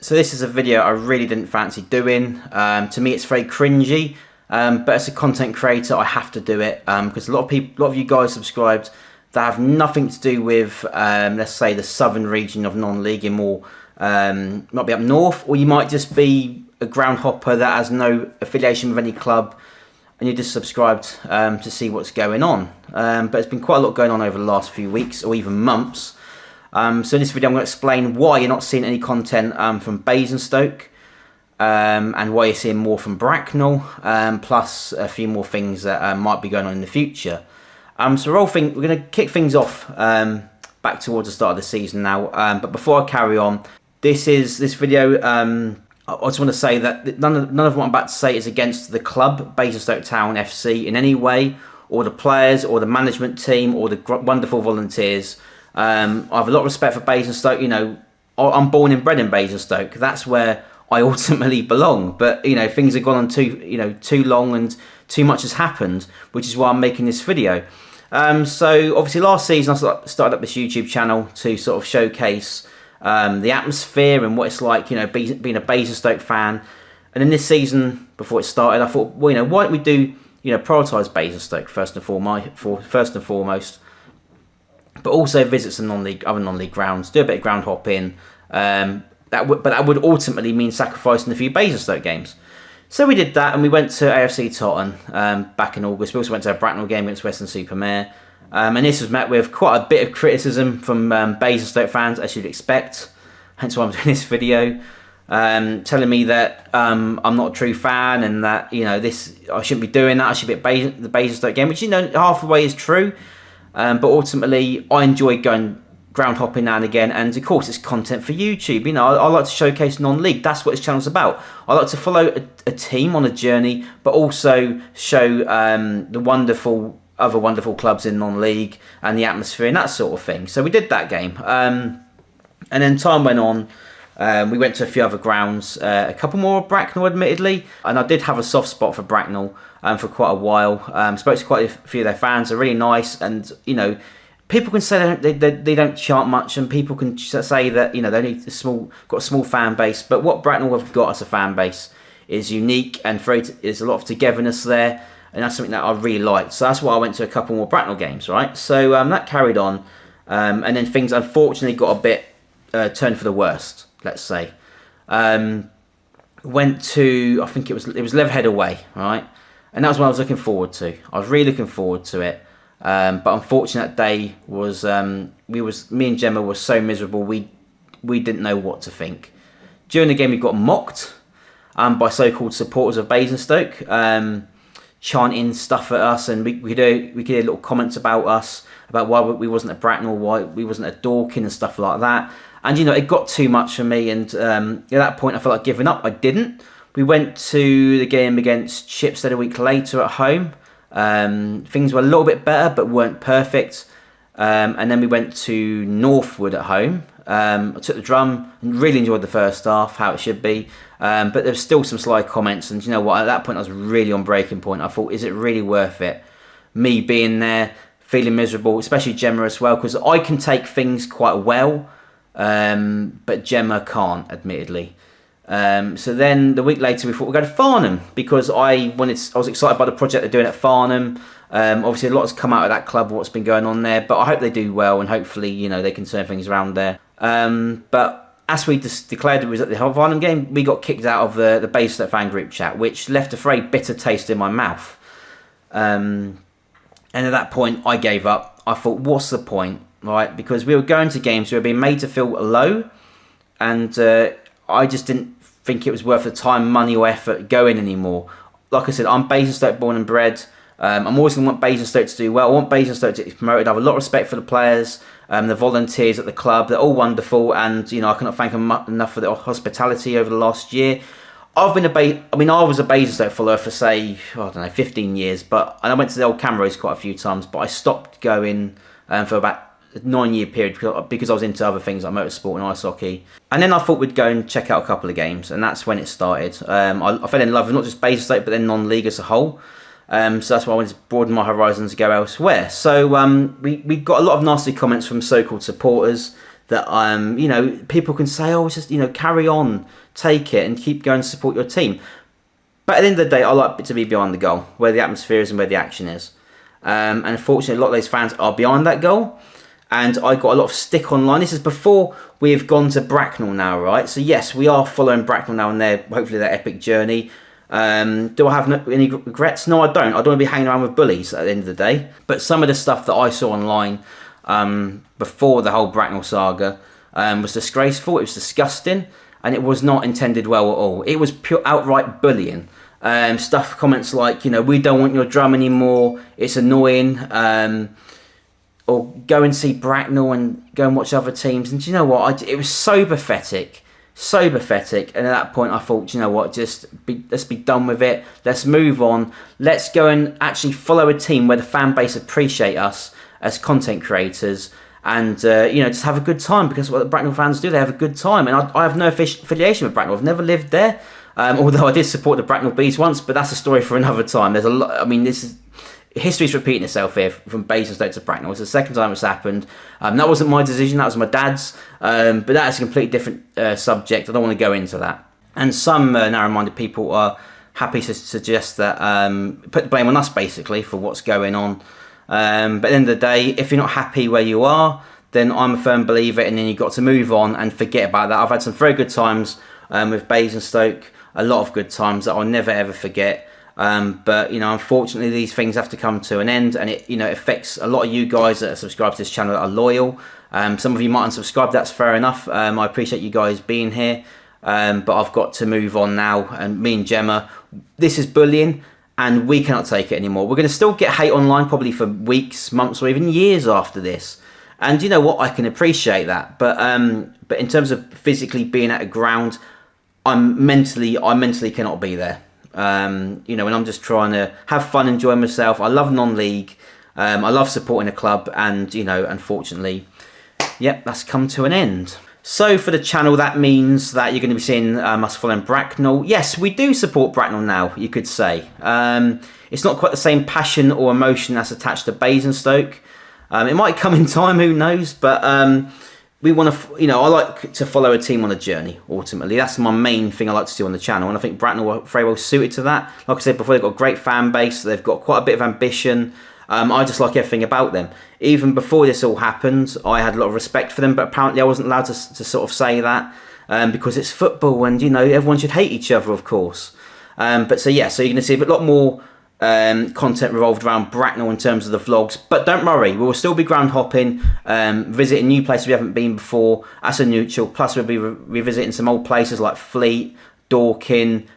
So this is a video I really didn't fancy doing. To me, it's very cringy, but as a content creator, I have to do it because a lot of you guys subscribed that have nothing to do with, let's say, the southern region of non-league. You're more might be up north, or you might just be a ground hopper that has no affiliation with any club, and you just subscribed to see what's going on. But there's been quite a lot going on over the last few weeks or even months. So in this video I'm going to explain why you're not seeing any content from Basingstoke and why you're seeing more from Bracknell, plus a few more things that might be going on in the future. So we're going to kick things off back towards the start of the season now. But before I carry on, this video, I just want to say that none of what I'm about to say is against the club, Basingstoke Town FC, in any way, or the players, or the management team, or the wonderful volunteers. I have a lot of respect for Basingstoke. You know, I'm born and bred in Basingstoke. That's where I ultimately belong. But you know, things have gone on too long, and too much has happened, which is why I'm making this video. So obviously, last season I started up this YouTube channel to sort of showcase the atmosphere and what it's like, you know, being a Basingstoke fan. And in this season, before it started, I thought, well, you know, why don't we do, you know, prioritise Basingstoke first and foremost. But also visit some other non-league grounds, do a bit of ground hopping. That would ultimately mean sacrificing a few Basingstoke games. So we did that, and we went to AFC Totton back in August. We also went to a Bracknell game against Western-super-Mare. And this was met with quite a bit of criticism from Basingstoke fans, as you'd expect. Hence why I'm doing this video, telling me that I'm not a true fan, and that, you know, I shouldn't be doing that. I should be at the Basingstoke game, which, you know, half the way is true. But ultimately, I enjoy going ground hopping now and again, and of course, it's content for YouTube. You know, I like to showcase non-league. That's what this channel's about. I like to follow a team on a journey, but also show the other wonderful clubs in non-league and the atmosphere and that sort of thing. So we did that game, and then time went on. We went to a few other grounds, a couple more at Bracknell, admittedly, and I did have a soft spot for Bracknell for quite a while. Spoke to quite a few of their fans. They're really nice, and you know, people can say they don't chant much, and people can say that, you know, they need got a small fan base. But what Bracknell have got as a fan base is unique, and there's a lot of togetherness there, and that's something that I really liked. So that's why I went to a couple more Bracknell games, right? So that carried on, and then things unfortunately got a bit turned for the worst, let's say. Went to, I think it was Leatherhead away, right? And that was what I was looking forward to. I was really looking forward to it. But unfortunately, that day was me and Gemma were so miserable. We didn't know what to think. During the game, we got mocked by so-called supporters of Basingstoke, chanting stuff at us, and we could hear little comments about us, about why we wasn't at Bracknell, why we wasn't at Dorking and stuff like that. And you know, it got too much for me, and at that point, I felt like giving up. I didn't. We went to the game against Chipstead a week later at home. Things were a little bit better, but weren't perfect. And then we went to Northwood at home. I took the drum and really enjoyed the first half, how it should be. But there was still some sly comments, and you know what? At that point, I was really on breaking point. I thought, is it really worth it? Me being there, feeling miserable, especially Gemma as well, because I can take things quite well, but Gemma can't, admittedly. So then the week later we thought we'd go to Farnham, because I was excited by the project they're doing at Farnham. Obviously a lot has come out of that club, what's been going on there, but I hope they do well, and hopefully, you know, they can turn things around there. But as we declared it was at the Farnham game, we got kicked out of the Basingstoke fan group chat, which left a very bitter taste in my mouth. And at that point I gave up. I thought, what's the point, right? Because we were going to games, we were being made to feel low, and I just didn't think it was worth the time, money or effort going anymore. Like I said, I'm Basingstoke born and bred. I'm always going to want Basingstoke to do well. I want Basingstoke to be promoted. I have a lot of respect for the players, the volunteers at the club. They're all wonderful, and you know, I cannot thank them enough for their hospitality over the last year. I was a Basingstoke follower for, say, I don't know, 15 years, and I went to the old Camrose quite a few times, but I stopped going for about a 9-year period because I was into other things like motorsport and ice hockey. And then I thought we'd go and check out a couple of games, and that's when it started. I fell in love with not just Basingstoke, but then non-league as a whole. So that's why I wanted to broaden my horizons and go elsewhere. So we got a lot of nasty comments from so-called supporters that you know, people can say, oh, it's just, you know, carry on, take it, and keep going to support your team. But at the end of the day, I like it to be behind the goal, where the atmosphere is and where the action is. And unfortunately, a lot of those fans are behind that goal. And I got a lot of stick online. This is before we've gone to Bracknell now, right? So yes, we are following Bracknell now and hopefully their epic journey. Do I have any regrets? No, I don't. I don't want to be hanging around with bullies at the end of the day. But some of the stuff that I saw online before the whole Bracknell saga was disgraceful. It was disgusting, and it was not intended well at all. It was pure outright bullying. Comments like, you know, we don't want your drum anymore. It's annoying. Or go and see Bracknell and go and watch other teams. And do you know what? It was so pathetic. So pathetic. And at that point I thought, do you know what? Let's be done with it. Let's move on. Let's go and actually follow a team where the fan base appreciate us as content creators. And, you know, just have a good time. Because what the Bracknell fans do, they have a good time. And I have no affiliation with Bracknell. I've never lived there. Although I did support the Bracknell Bees once. But that's a story for another time. There's a lot. I mean, history's repeating itself here from Basingstoke to Bracknell. It's the second time it's happened. That wasn't my decision, that was my dad's. But that is a completely different subject. I don't want to go into that. And some narrow-minded people are happy to suggest that, put the blame on us basically for what's going on. But at the end of the day, if you're not happy where you are, then I'm a firm believer, and then you've got to move on and forget about that. I've had some very good times with Basingstoke, a lot of good times that I'll never ever forget. But, you know, unfortunately, these things have to come to an end, and it, you know, affects a lot of you guys that are subscribed to this channel that are loyal. Some of you might unsubscribe, that's fair enough. I appreciate you guys being here, but I've got to move on now. And me and Gemma, this is bullying, and we cannot take it anymore. We're going to still get hate online probably for weeks, months, or even years after this. And you know what? I can appreciate that. But in terms of physically being at a ground, I mentally cannot be there. You know, and I'm just trying to have fun, enjoy myself. I love non-league. I love supporting a club, and, you know, unfortunately, yep, that's come to an end. So for the channel, that means that you're going to be seeing us following Bracknell. Yes, we do support Bracknell now, you could say. It's not quite the same passion or emotion that's attached to Basingstoke. It might come in time, who knows, but we want to, you know, I like to follow a team on a journey, ultimately. That's my main thing I like to do on the channel, and I think Bracknell are very well suited to that. Like I said before, they've got a great fan base, they've got quite a bit of ambition. I just like everything about them. Even before this all happened, I had a lot of respect for them, but apparently I wasn't allowed to sort of say that, because it's football, and, you know, everyone should hate each other, of course. But so, yeah, so you're going to see a lot more content revolved around Bracknell in terms of the vlogs, but don't worry, we will still be ground hopping, visiting new places we haven't been before as a neutral, plus we'll be revisiting some old places like Fleet, Dorking,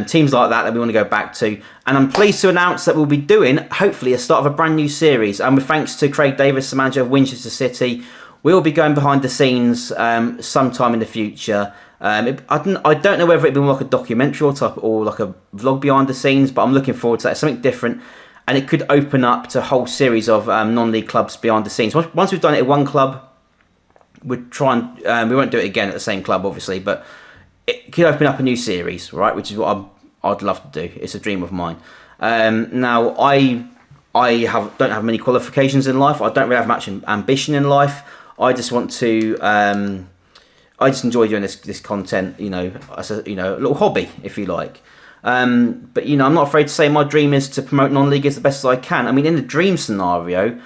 teams like that we want to go back to. And I'm pleased to announce that we'll be doing, hopefully, a start of a brand new series, and with thanks to Craig Davis, the manager of Winchester City, we'll be going behind the scenes sometime in the future. I don't know whether it'll be like a documentary or like a vlog behind the scenes, but I'm looking forward to that. It's something different, and it could open up to a whole series of non-league clubs behind the scenes. Once we've done it at one club, we'd try and we won't do it again at the same club, obviously, but it could open up a new series, right? Which is what I'd love to do. It's a dream of mine. Now I don't have many qualifications in life. I don't really have much ambition in life. I just want to. I just enjoy doing this content, you know, as a, you know, a little hobby, if you like. But, you know, I'm not afraid to say my dream is to promote non-league as the best as I can. I mean, in the dream scenario,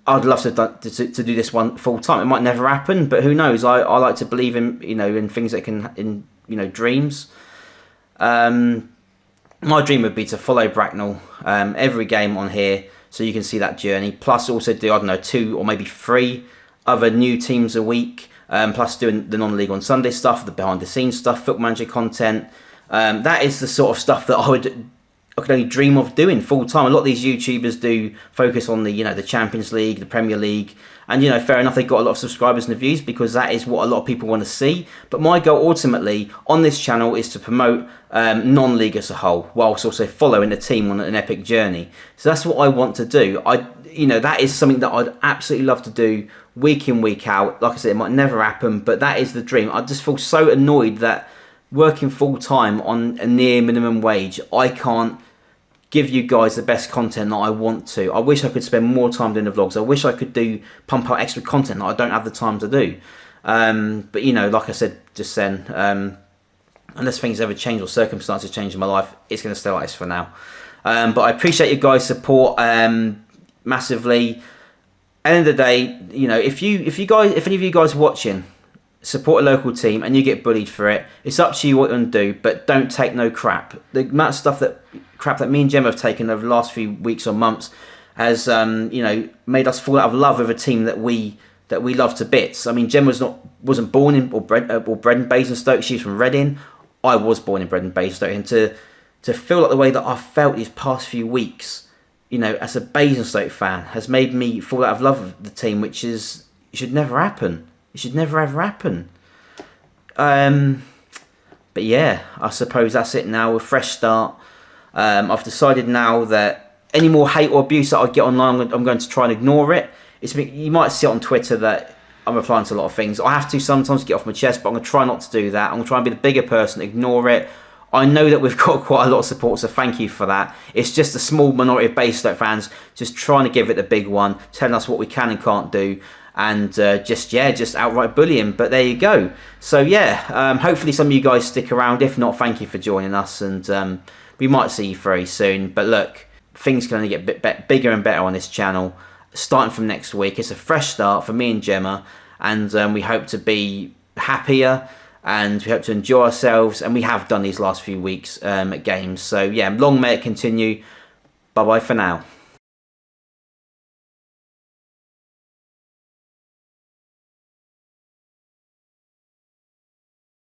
I'd love to do this one full time. It might never happen, but who knows? I like to believe in, you know, in things that can, in, you know, dreams. My dream would be to follow Bracknell every game on here, so you can see that journey. Plus, also do, I don't know, 2 or maybe 3 other new teams a week. Plus doing the non-league on Sunday stuff, the behind-the-scenes stuff, Football Manager content. That is the sort of stuff that I could only dream of doing full time. A lot of these YouTubers do focus on the, you know, the Champions League, the Premier League, and, you know, fair enough, they've got a lot of subscribers and views because that is what a lot of people want to see. But my goal ultimately on this channel is to promote non-league as a whole, whilst also following the team on an epic journey. So that's what I want to do. You know, that is something that I'd absolutely love to do week in, week out. Like I said, it might never happen, but that is the dream. I just feel so annoyed that working full time on a near minimum wage, I can't give you guys the best content that I want to. I wish I could spend more time doing the vlogs. I wish I could pump out extra content that I don't have the time to do. But you know, like I said just then, unless things ever change or circumstances change in my life, it's going to stay like this for now. But I appreciate you guys' support massively. End of the day, you know, if any of you guys watching support a local team and you get bullied for it, it's up to you what you want to do, but don't take no crap. The amount of crap that me and Gemma have taken over the last few weeks or months has you know, made us fall out of love with a team that we love to bits. I mean, Gemma wasn't born in or bred in Basingstoke. She's from Reading. I was born and bred in Basingstoke, and to feel like the way that I felt these past few weeks, you know, as a Basingstoke fan, has made me fall out of love with the team, which it should never happen. It should never ever happen. But yeah, I suppose that's it now. A fresh start. I've decided now that any more hate or abuse that I get online, I'm going to try and ignore it. You might see it on Twitter that I'm replying to a lot of things. I have to sometimes get off my chest, but I'm going to try not to do that. I'm going to try and be the bigger person, ignore it. I know that we've got quite a lot of support, so thank you for that. It's just a small minority of Basingstoke fans just trying to give it the big one, telling us what we can and can't do, and just outright bullying. But there you go. So yeah, hopefully some of you guys stick around. If not, thank you for joining us, and we might see you very soon. But look, things are going to get a bit bigger and better on this channel starting from next week. It's a fresh start for me and Gemma, and we hope to be happier, and we hope to enjoy ourselves, and we have done these last few weeks at games. So yeah, long may it continue. Bye bye for now.